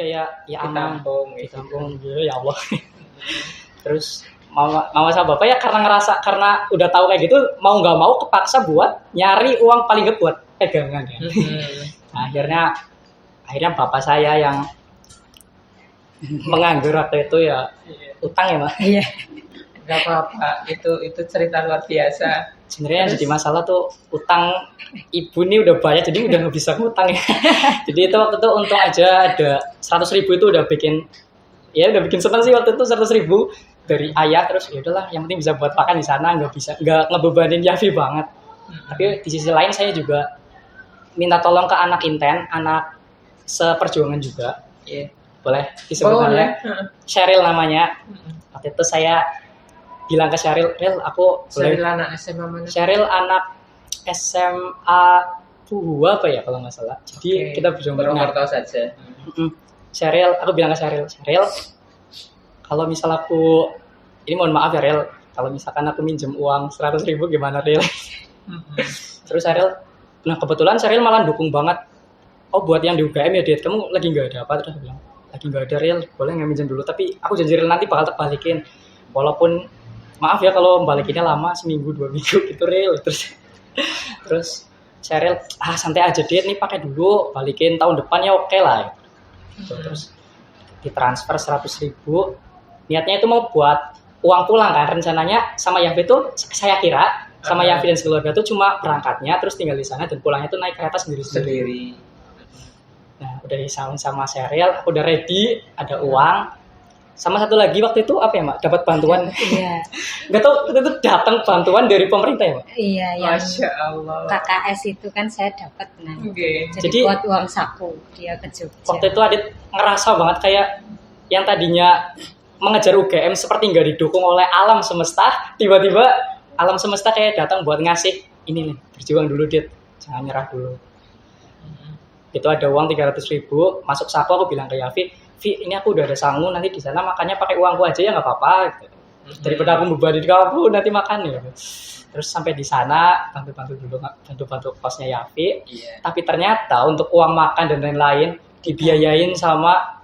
kayak ya aman ditampung gitu ya Allah. Terus mama sama bapak ya karena udah tahu kayak gitu mau nggak mau kepaksa buat nyari uang paling gede buat pegangan ya. Nah, akhirnya bapak saya yang menganggur waktu itu ya utang ya Mak. Iya. Gak apa-apa, itu cerita luar biasa. Sebenarnya yang jadi masalah tuh utang ibu nih udah banyak jadi udah nggak bisa ngutang ya. Jadi itu waktu itu untung aja ada 100.000 itu udah bikin senang sih waktu itu 100.000 dari ayah. Terus ya udahlah yang penting bisa buat makan di sana, nggak ngebebanin Yafi banget. Tapi di sisi lain saya juga minta tolong ke anak Inten, anak seperjuangan juga. Boleh disebutnya Sheryl namanya. Waktu itu saya bilang ke Sheryl, aku Sheryl anak SMA mana? Sheryl anak SMA 2 apa ya kalau nggak salah. Jadi kita Purwokerto saja. Sheryl, aku bilang ke Sheryl, kalau misal aku, ini mohon maaf ya Sheryl, kalau misalkan aku minjem uang 100.000 gimana Sheryl? Terus Sheryl, nah kebetulan Sheryl malah dukung banget. Oh buat yang di UGM ya Dit, kamu lagi nggak ada apa? Terus aku bilang, lagi nggak ada Sheryl, boleh nggak minjem dulu? Tapi aku janji Sheryl nanti bakal terbalikin. Walaupun maaf ya kalau balikinnya lama, seminggu 2 minggu gitu Sheryl. Terus Sheryl, santai aja Dit, nih pakai dulu, balikin tahun depan ya oke lah. Terus ditransfer 100.000. Niatnya itu mau buat uang pulang kan, rencananya sama Yafi itu saya kira sama Yafi dan sekeluarga itu cuma berangkatnya terus tinggal di sana dan pulangnya itu naik kereta sendiri. Nah udah disaun sama Sheryl, aku udah ready, ada uang. Sama satu lagi waktu itu apa ya Mak? Dapat bantuan. Iya. Gak tau waktu itu datang bantuan dari pemerintah ya Mak? Iya, yang Masya Allah. KKS itu kan saya dapat Jadi buat uang saku dia ke Jogja. Waktu itu Adit ngerasa banget kayak yang tadinya mengejar UGM seperti nggak didukung oleh alam semesta, tiba-tiba alam semesta kayak datang buat ngasih ini nih, berjuang dulu Dit, jangan nyerah dulu. Itu ada uang 300.000 masuk saku, aku bilang ke Yafi, ini aku udah ada sangu, nanti di sana makannya pakai uangku aja ya nggak apa-apa gitu. Daripada aku bebanin kamu nanti makan ya. Terus sampai di sana bantu kosnya Yafi. Tapi ternyata untuk uang makan dan lain-lain dibiayain sama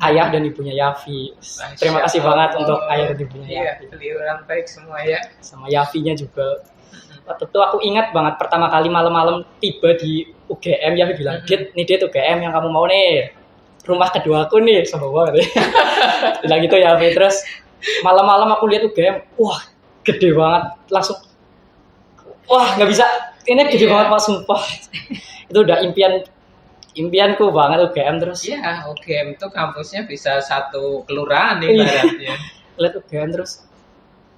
ayah dan ibunya Yafi. Terima kasih banget untuk ayah dan ibunya Yafi. Beliau orang baik semua ya. Sama Yafinya juga. Waktu itu aku ingat banget pertama kali malam-malam tiba di UGM, Yafi bilang, Dit UGM yang kamu mau nih. Rumah kedua aku nih, sama banget. Bilang gitu ya, terus malam-malam aku lihat UGM, wah gede banget, langsung, wah nggak bisa, ini gede banget Pak, sumpah. Itu udah impianku banget UGM terus. Iya, UGM itu kampusnya bisa satu kelurahan ibaratnya. Lihat UGM terus.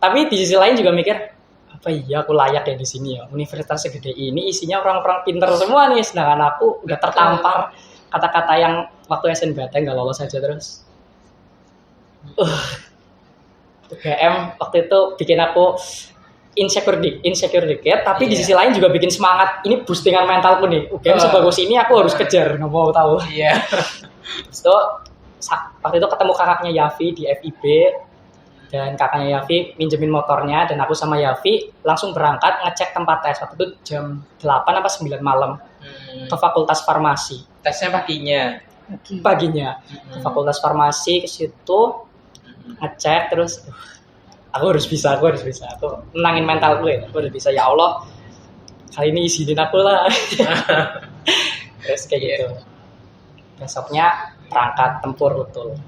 Tapi di sisi lain juga mikir, apa iya aku layak ya di sini ya, universitas segede ini isinya orang-orang pintar semua nih, sedangkan aku udah tertampar kata-kata yang waktu SNBT nggak lolos aja terus. UGM waktu itu bikin aku insecure dikit, tapi di sisi lain juga bikin semangat. Ini boostingan mentalku nih. UGM sebagus ini aku harus kejar, nggak mau tahu. Iya. Terus itu waktu itu ketemu kakaknya Yafi di FIB dan kakaknya Yafi minjemin motornya dan aku sama Yafi langsung berangkat ngecek tempat tes. Waktu itu jam 8 apa 9 malam ke Fakultas Farmasi. Tesnya Paginya ke Fakultas Farmasi, ke situ ngecek terus aku harus bisa aku menangin mental gue, aku harus bisa, ya Allah kali ini izinin aku lah. Terus kayak gitu. Besoknya berangkat tempur UTUL.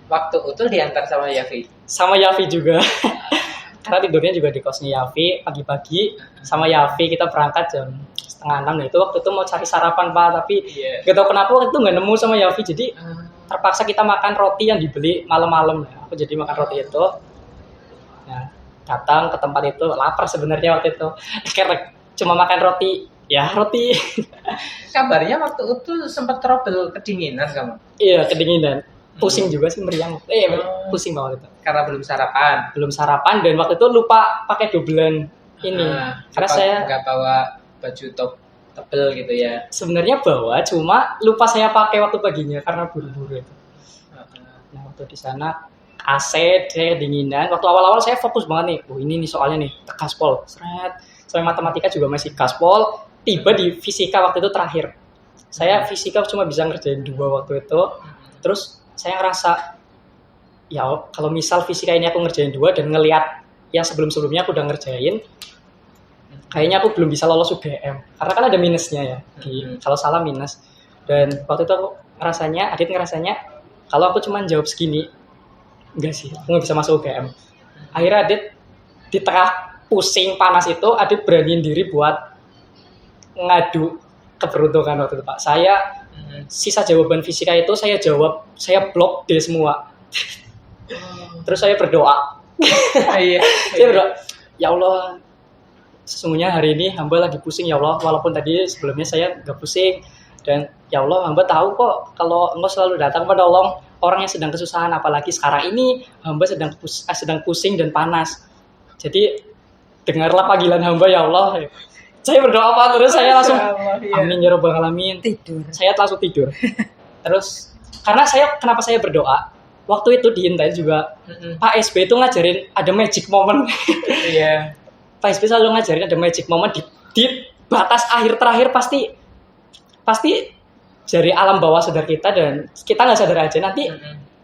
Waktu UTUL diantar sama Yafi? Sama Yafi juga. Karena tidurnya juga di kosnya Yafi. Pagi-pagi sama Yafi kita berangkat jam 5:30. Nah itu waktu itu mau cari sarapan Pak, tapi gak tau kenapa waktu itu gak nemu sama Yafi. Jadi terpaksa kita makan roti yang dibeli malam-malam. Aku jadi makan roti itu. Nah datang ke tempat itu, lapar sebenarnya waktu itu. Karena cuma makan roti. Ya roti. Kabarnya waktu UTUL sempat trouble kedinginan kamu? Iya kedinginan. Pusing juga sih, meriang. Pusing banget itu. Karena belum sarapan dan waktu itu lupa pakai dobelan ini. Karena saya nggak bawa baju top tebel gitu ya. Sebenarnya bawa, cuma lupa saya pakai waktu paginya karena buru-buru itu. Nah waktu di sana AC, saya kedinginan. Waktu awal-awal saya fokus banget nih. Ini nih soalnya nih gaspol. Seret. Soalnya matematika juga masih gaspol. Tiba di fisika waktu itu terakhir. Saya fisika cuma bisa ngerjain 2 waktu itu. Terus saya ngerasa ya kalau misal fisika ini aku ngerjain 2 dan ngelihat yang sebelum-sebelumnya aku udah ngerjain, kayaknya aku belum bisa lolos UGM karena kan ada minusnya ya, kalau salah minus. Dan waktu itu aku Adit ngerasanya kalau aku cuma jawab segini, enggak sih, aku nggak bisa masuk UGM. Akhirnya Adit di tengah pusing panas itu, Adit beraniin diri buat ngadu keberuntungan waktu itu, Pak. Saya sisa jawaban fisika itu saya jawab, saya blok D semua. Terus saya berdoa. Saya berdoa, ya Allah, sesungguhnya hari ini hamba lagi pusing ya Allah, walaupun tadi sebelumnya saya nggak pusing. Dan ya Allah, hamba tahu kok kalau Engkau selalu datang menolong orang yang sedang kesusahan, apalagi sekarang ini hamba sedang pusing dan panas. Jadi dengarlah panggilan hamba ya Allah. Saya berdoa Pak, terus saya langsung amin ya rabbal alamin. Tidur. Saya langsung tidur. Terus karena kenapa saya berdoa? Waktu itu di Inten juga Pak SB itu ngajarin ada magic moment. Iya. Pak SB selalu ngajarin ada magic moment di batas akhir terakhir pasti dari alam bawah sadar kita, dan kita nggak sadar aja nanti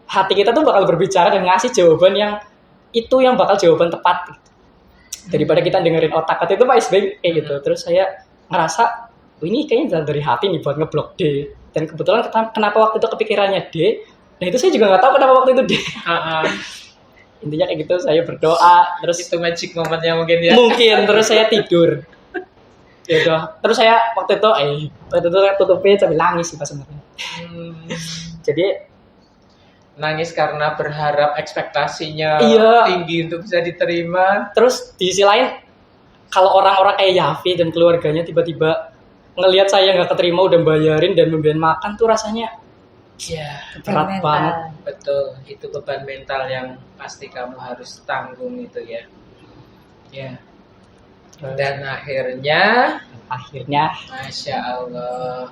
hati kita tuh bakal berbicara dan ngasih jawaban yang bakal jawaban tepat daripada kita dengerin otak. Kata itu Pak SB kayak gitu. Terus saya ngerasa ini kayaknya dari hati nih buat ngeblok D, dan kebetulan kenapa waktu itu kepikirannya D, nah itu saya juga nggak tahu kenapa waktu itu D. Intinya kayak gitu, saya berdoa terus itu magic momennya mungkin ya. Mungkin terus saya tidur. Ya udah, terus saya waktu itu tutupin sambil nangis sih Pak sebenarnya. Jadi nangis karena berharap ekspektasinya tinggi untuk bisa diterima. Terus di sisi lain, kalau orang-orang kayak Yafi dan keluarganya tiba-tiba ngelihat saya nggak keterima udah bayarin dan membiayain makan tuh rasanya berat banget. Betul, itu beban mental yang pasti kamu harus tanggung itu ya. Ya. Dan akhirnya Masya Allah,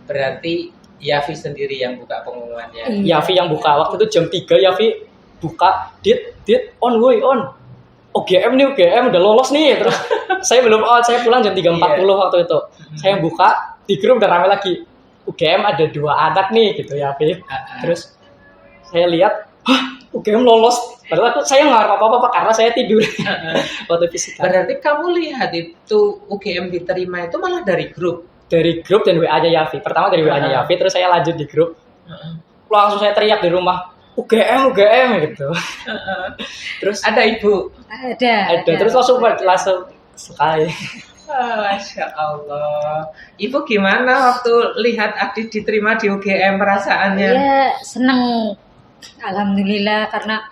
berarti Yafi sendiri yang buka pengumumannya. Yafi yang buka, waktu itu jam 3 Yafi buka, dit on UGM udah lolos nih. Terus saya belum saya pulang jam 3.40 waktu itu. Saya buka di grup udah rame lagi, UGM ada 2 anak nih gitu Yafi. Terus saya lihat, UGM lolos. Padahal saya nggak apa-apa karena saya tidur waktu fisika. Berarti kamu lihat itu UGM diterima itu malah dari grup dan WA-nya Yafi. Pertama dari WA-nya Yafi, terus saya lanjut di grup. Langsung saya teriak di rumah, UGM gitu. Terus ada ibu. Ada. Terus langsung sekali. Masya Allah. Ibu gimana waktu lihat Adit diterima di UGM perasaannya? Ya seneng. Alhamdulillah, karena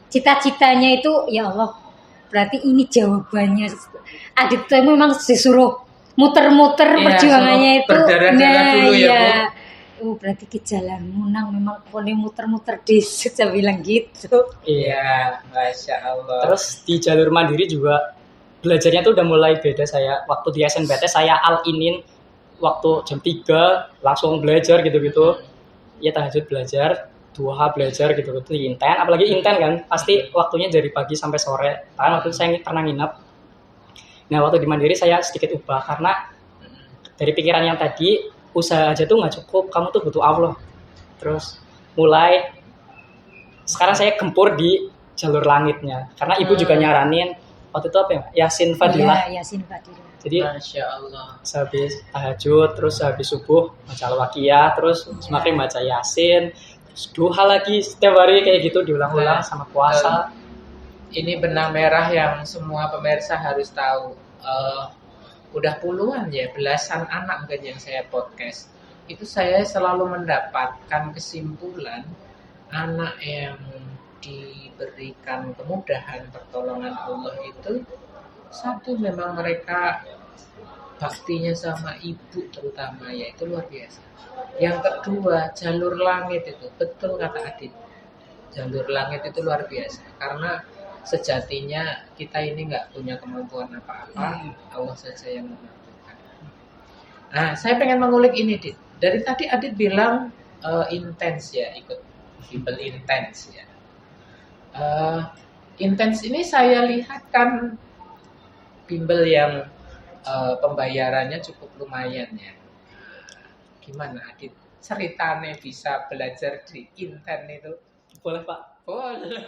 cita-citanya itu ya Allah, berarti ini jawabannya. Adit tuh memang disuruh muter-muter perjuangannya itu. Berdarah-darah dulu ya Bu. Berarti ke jalan Munang memang pokoknya muter-muter desa, saya bilang gitu. Iya, Masya Allah. Terus di jalur mandiri juga belajarnya tuh udah mulai beda. Saya waktu di SNBT saya all-in-in waktu jam 3 langsung belajar gitu-gitu. Ya tahajud belajar, duha belajar gitu di Inten, apalagi Inten kan pasti waktunya dari pagi sampai sore. Karena waktu itu saya pernah nginep. Nah waktu di Mandiri saya sedikit ubah karena dari pikiran yang tadi usaha aja tuh nggak cukup, kamu tuh butuh Allah. Terus mulai sekarang saya gempur di jalur langitnya karena ibu juga nyaranin waktu itu apa ya, Yasin Fadilah. Yasin Fadilah. Jadi Masya Allah. Habis tahajud, terus habis subuh baca Al-Waqiah, terus semakin baca Yasin, terus duha lagi setiap hari kayak gitu diulang-ulang sama puasa. Ini benang merah yang semua pemirsa harus tahu. Udah puluhan ya, belasan anak mungkin yang saya podcast. Itu saya selalu mendapatkan kesimpulan anak yang diberikan kemudahan pertolongan Allah itu, satu memang mereka baktinya sama ibu terutama ya itu luar biasa. Yang kedua jalur langit itu, betul kata Adit, jalur langit itu luar biasa karena sejatinya kita ini nggak punya kemampuan apa-apa, Allah saja yang memampukan. Nah saya pengen mengulik ini Dit, dari tadi Adit bilang intens ya, ikut bimbel intens ya. Intens ini saya lihat kan bimbel yang pembayarannya cukup lumayan ya. Gimana Adit? Ceritanya bisa belajar di Inten itu? Boleh Pak. Boleh.